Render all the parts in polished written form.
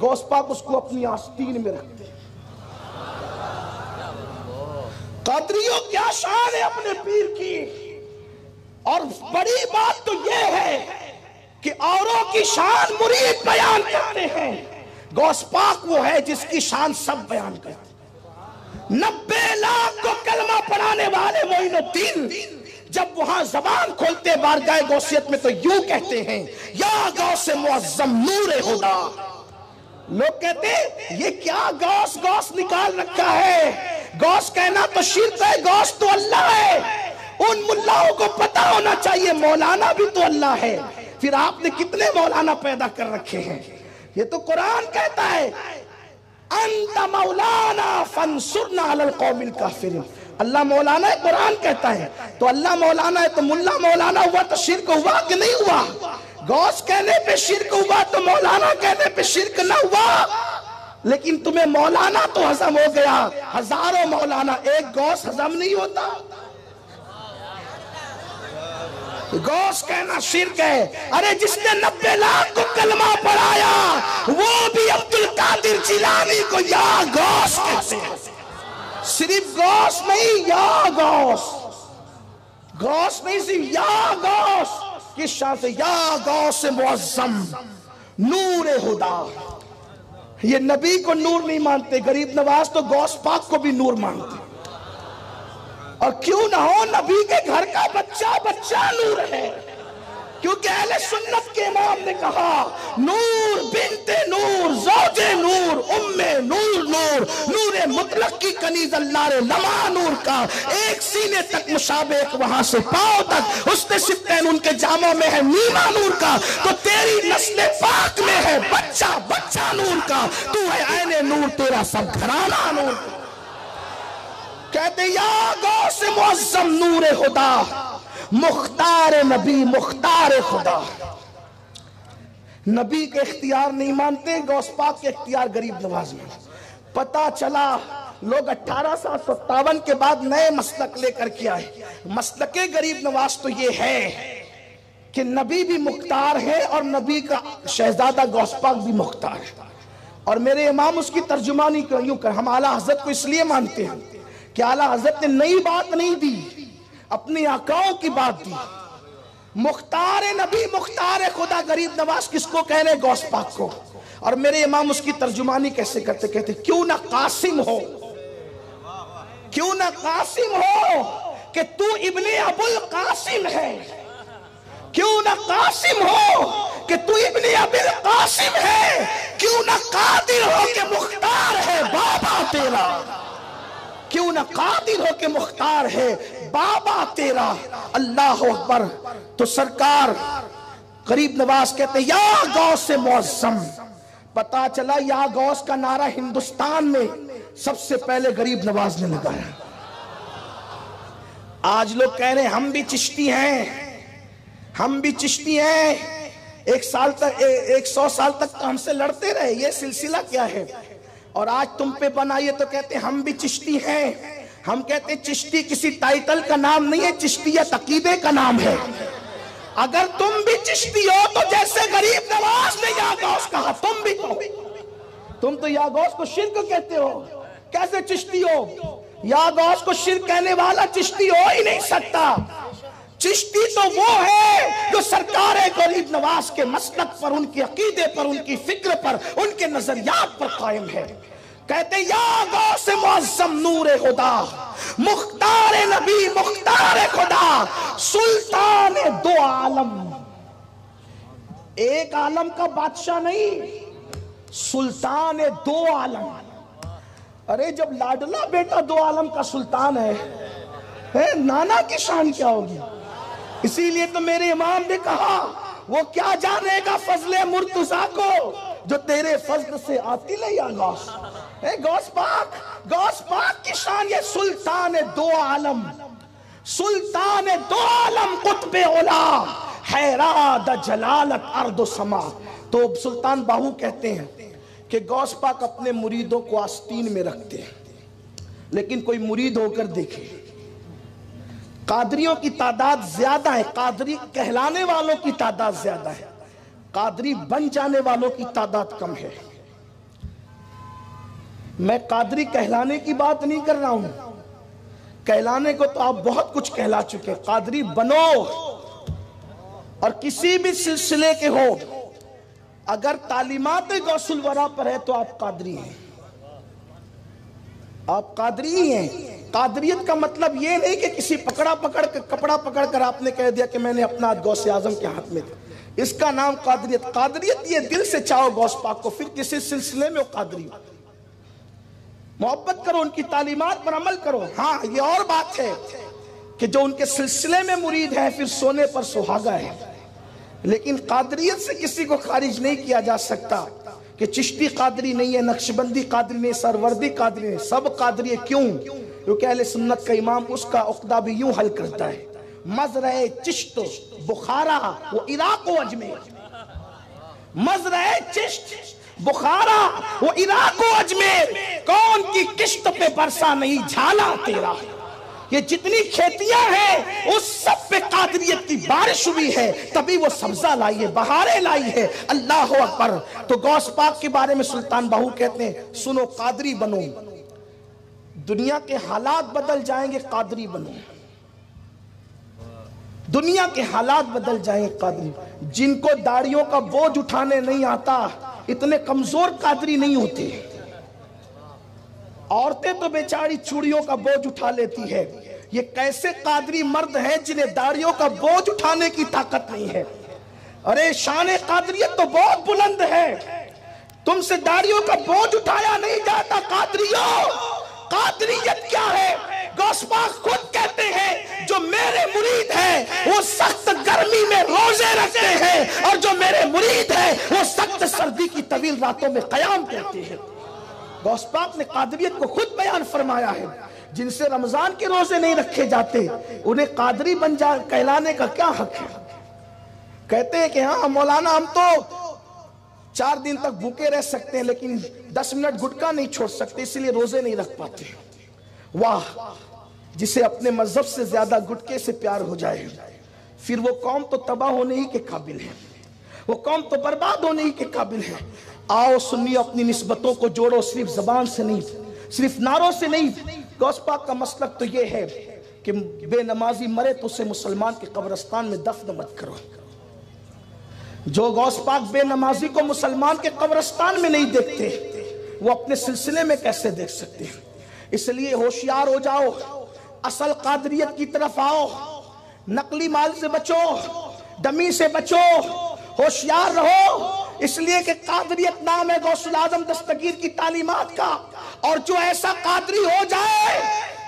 غوث پاک اس کو اپنی آستین میں رکھتے ہیں۔ قادریوں کیا شان ہے اپنے پیر کی، اور بڑی بات تو یہ ہے کہ اوروں کی شان مرید بیان کرتے ہیں، غوث پاک وہ ہے جس کی شان سب بیان کرتے ہیں۔ 90 لاکھ کو کلمہ پڑھانے والے معین الدین جب وہاں زبان کھولتے بارگاہ غوثیت میں تو یوں کہتے ہیں، یا غوث معظم نور خدا۔ لوگ کہتے ہیں یہ کیا غوث غوث نکال رکھا ہے، غوث کہنا تو شرک ہے، غوث تو اللہ ہے۔ ان ملاؤں کو پتا ہونا چاہیے مولانا بھی تو اللہ ہے، پھر آپ نے کتنے مولانا پیدا کر رکھے ہیں؟ یہ تو قرآن کہتا ہے انت مولانا فانصرنا علی القوم الکافرین، اللہ مولانا ہے، قرآن کہتا ہے۔ تو اللہ مولانا ہے تو ملا مولانا ہوا تو شرک ہوا کہ نہیں ہوا؟ غوث کہنے پہ شرک ہوا تو مولانا کہنے پہ شرک نہ ہوا؟ لیکن تمہیں مولانا تو ہضم ہو گیا، ہزاروں مولانا، ایک غوث ہضم نہیں ہوتا۔ غوث کہنا شرک ہے۔ ارے جس نے 90 لاکھ کو کلمہ پڑھایا وہ بھی عبد القادر جیلانی کو یا غوث کہتے ہیں۔ صرف غوث نہیں، یا غوث، غوث نہیں صرف یا غوث۔ کس شان سے؟ یا غوث معظم نور خدا۔ یہ نبی کو نور نہیں مانتے، غریب نواز تو غوث پاک کو بھی نور مانتے، اور کیوں نہ ہو، نبی کے گھر کا بچہ بچہ نور ہے، کیونکہ اہل سنت کے امام نے کہا نور بنت نور زوج نور ام نور نور، نور مطلق کی کنیز اللہ لما نور کا، ایک سینے تک مشابہ، ایک وہاں سے پاؤں تک، حسن سبتین ان کے جاموں میں ہے نیما نور کا، تو تیری نسل پاک میں ہے بچہ بچہ نور کا، تو ہے عین نور، تیرا سب گھرانہ نور کا۔ کہتے یا غوث معظم نور خدا، مختار نبی مختار خدا۔ نبی کے اختیار نہیں مانتے، غوث پاک کے اختیار غریب نواز میں۔ پتا چلا لوگ 1857 کے بعد نئے مسلک لے کر کے آئے۔ مسلک غریب نواز تو یہ ہے کہ نبی بھی مختار ہے اور نبی کا شہزادہ غوث پاک بھی مختار ہے، اور میرے امام اس کی ترجمانی یوں کر، ہم اعلیٰ حضرت کو اس لیے مانتے ہیں کہ اعلیٰ حضرت نے نئی بات نہیں دی، اپنی آقاؤں کی بات دی۔ مختار نبی مختار خدا غریب نواز کس کو کہہ رہے؟ غوث پاک کو۔ اور میرے امام اس کی ترجمانی کیسے کرتے؟ کہتے کیوں نہ قاسم ہو، کیوں نہ قاسم ہو کہ تو ابن ابو القاسم ہے، کیوں نہ قاسم ہو کہ تو ابن ابو القاسم ہے، کیوں نہ قادر ہو کہ مختار ہے بابا تیرا، کیوں نہ قادر ہو کہ مختار ہے بابا تیرا۔ اللہ اکبر۔ تو سرکار غریب نواز کہتے یا غوث معظم۔ پتا چلا یا غوث کا نعرہ ہندوستان میں سب سے پہلے غریب نواز نے لگایا۔ آج لوگ کہہ رہے ہیں ہم بھی چشتی ہیں، ہم بھی چشتی ہیں، 100 سال تک تو ہم سے لڑتے رہے، یہ سلسلہ کیا ہے؟ اور آج تم پہ بنائیے تو کہتے ہیں ہم بھی چشتی ہیں۔ ہم کہتے ہیں چشتی کسی ٹائٹل کا نام نہیں ہے، چشتیت عقیدے کا نام ہے۔ اگر تم بھی چشتی ہو تو جیسے غریب نواز نے یا غوث کہا، تم تو یا غوث کو شرک کہتے ہو، کیسے چشتی ہو؟ یا غوث کو شرک کہنے والا چشتی ہو ہی نہیں سکتا۔ چشتی تو وہ ہے جو سرکار غریب نواز کے مسلک پر، ان کے عقیدے پر، ان کی فکر پر، ان کے نظریات پر قائم ہے۔ کہتے یا غوث معظم نور خدا، مختار نبی مختار خدا، سلطان دو عالم، ایک عالم کا بادشاہ نہیں، سلطان دو عالم۔ ارے جب لاڈلا بیٹا دو عالم کا سلطان ہے، نانا کی شان کیا ہوگی؟ اسی لیے تو میرے امام نے کہا وہ کیا جانے گا فضل مرتضیٰ کو جو تیرے فضل سے آتی لے یا غوث۔ غوث پاک کی شان یہ سلطان دو عالم، سلطان دو عالم، قطب اولا، حیراد جلالت ارض و سما۔ تو سلطان باہو کہتے ہیں کہ غوث پاک اپنے مریدوں کو آستین میں رکھتے ہیں، لیکن کوئی مرید ہو کر دیکھے، قادریوں کی تعداد زیادہ ہے، قادری کہلانے والوں کی تعداد زیادہ ہے، قادری بن جانے والوں کی تعداد کم ہے۔ میں قادری کہلانے کی بات نہیں کر رہا ہوں، کہلانے کو تو آپ بہت کچھ کہلا چکے، قادری بنو، اور کسی بھی سلسلے کے ہو، اگر تعلیمات غوث الورا پر ہے تو آپ قادری ہیں، آپ قادری ہی ہیں۔ قادریت کا مطلب یہ نہیں کہ کسی کپڑا پکڑ کر آپ نے کہہ دیا کہ میں نے اپنا غوث اعظم کے ہاتھ میں دیا، اس کا نام قادریت۔ قادریت یہ دل سے چاہو غوث پاک کو، پھر کسی سلسلے میں وہ قادری ہو، محبت کرو، ان کی تعلیمات پر عمل کرو۔ ہاں یہ اور بات ہے کہ جو ان کے سلسلے میں مرید ہے پھر سونے پر سہاگا ہے، لیکن قادریت سے کسی کو خارج نہیں کیا جا سکتا کہ چشتی قادری نہیں ہے، نقشبندی قادری نہیں، سروردی قادری نہیں، سب قادری ہے۔ کیوں؟ کیونکہ اہل سنت کا امام اس کا عقدہ بھی یوں حل کرتا ہے، مزرع چشت بخارا و عراق و اجمیر، مزرع چشت بخارا و عراق و اجمیر، کون کی کشت پہ برسا نہیں جھالا تیرا، یہ جتنی کھیتیاں ہیں اس سب پہ قادریت کی بارش ہوئی ہے، تبھی وہ سبزہ لائی ہے، بہاریں لائی ہے۔ اللہ اکبر۔ تو غوث پاک کے بارے میں سلطان باہو کہتے ہیں سنو قادری بنو، دنیا کے حالات بدل جائیں گے، قادری بنو، دنیا کے حالات بدل جائیں گے، قادری۔ جن کو داڑیوں کا بوجھ اٹھانے نہیں آتا اتنے کمزور قادری نہیں ہوتے، عورتیں تو بیچاری چوڑیوں کا بوجھ اٹھا لیتی ہے، یہ کیسے قادری مرد ہیں جنہیں داڑیوں کا بوجھ اٹھانے کی طاقت نہیں ہے۔ ارے شان قادریت تو بہت بلند ہے، تم سے داڑیوں کا بوجھ اٹھایا نہیں جاتا۔ قادریوں، قادریت کیا ہے؟ غوث پاک خود کہتے ہیں جو میرے مرید ہیں وہ سخت گرمی میں روزے رکھتے ہیں، اور جو میرے مرید ہیں وہ سخت سردی کی طویل راتوں میں قیام کرتے ہیں۔ غوث پاک نے قادریت کو خود بیان فرمایا ہے، جن سے رمضان کے روزے نہیں رکھے جاتے انہیں قادری بن کہلانے کا کیا حق ہے؟ کہتے ہیں کہ ہاں مولانا ہم تو 4 دن تک بھوکے رہ سکتے ہیں لیکن 10 منٹ گٹکا نہیں چھوڑ سکتے، اس لیے روزے نہیں رکھ پاتے۔ واہ، جسے اپنے مذہب سے زیادہ گٹکے سے پیار ہو جائے پھر وہ قوم تو تباہ ہونے ہی کے قابل ہے، وہ قوم تو برباد ہونے ہی کے قابل ہے۔ آؤ سنیو، اپنی نسبتوں کو جوڑو، صرف زبان سے نہیں، صرف نعروں سے نہیں۔ غوث پاک کا مسلک تو یہ ہے کہ بے نمازی مرے تو اسے مسلمان کے قبرستان میں دفن مت کرو۔ جو غوث پاک بے نمازی کو مسلمان کے قبرستان میں نہیں دیکھتے وہ اپنے سلسلے میں کیسے دیکھ سکتے ہیں؟ اس لیے ہوشیار ہو جاؤ، اصل قادریت کی طرف آؤ، نقلی مال سے بچو، ڈمی سے بچو، ہوشیار رہو، اس لیے کہ قادریت نام ہے غوث الاعظم دستگیر کی تعلیمات کا، اور جو ایسا قادری ہو جائے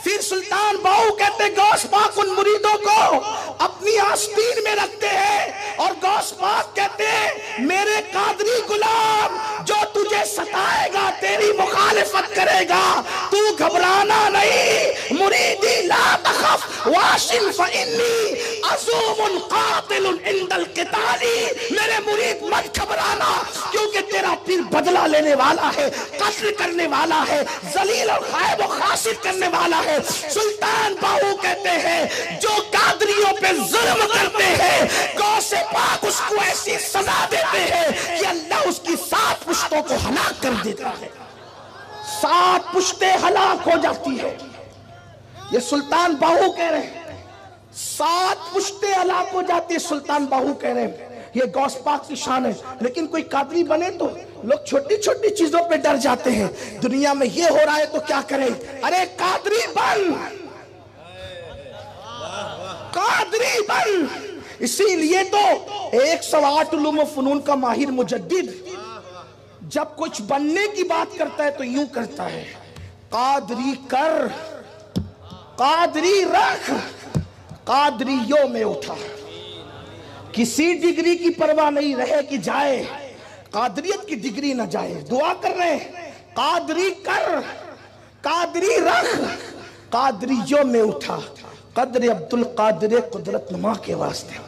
پھر سلطان باہو کہتے غوث پاک ان مریدوں کو اپنی آستین میں رکھتے ہیں، اور غوث پاک کہتے ہیں میرے قادری غلام جو تجھے ستائے گا، تیری مخالفت کرے گا، تو گھبرانا نہیں، مریدی لا تخف واشن فإنی عزوم قاتل عند القتال، میرے مرید مت گھبرانا کیونکہ تیرا پیر بدلہ لینے والا ہے، قتل کرنے والا ہے، ذلیل اور خائب و خاسر کرنے والا ہے۔ سلطان باہو کہتے ہیں جو قادریوں پہ ظلم کرتے ہیں غوث پاک اس کو ایسی سزا دیتے ہیں کہ اللہ اس کی 7 پشتوں کو ہلاک کر دیتا ہے، 7 پشتیں ہلاک ہو جاتی ہے۔ یہ سلطان باہو کہہ رہے ہیں 7 پشتیں ہلاک ہو جاتی ہے، سلطان باہو کہہ رہے ہیں یہ غوث پاک کی شان ہے۔ لیکن کوئی قادری بنے تو لوگ چھوٹی چھوٹی چیزوں پہ ڈر جاتے ہیں، دنیا میں یہ ہو رہا ہے تو کیا کریں؟ ارے قادری بن، قادری بن۔ اسی لیے تو 108 علوم و فنون کا ماہر مجدد جب کچھ بننے کی بات کرتا ہے تو یوں کرتا ہے، قادری کر، قادری رکھ، قادریوں میں اٹھا، کسی ڈگری کی پرواہ نہیں رہے کہ جائے، قادریت کی ڈگری نہ جائے۔ دعا کر رہے ہیں قادری کر، قادری رکھ، قادریوں میں اٹھا، قدر عبدالقادر قدرت نما کے واسطے۔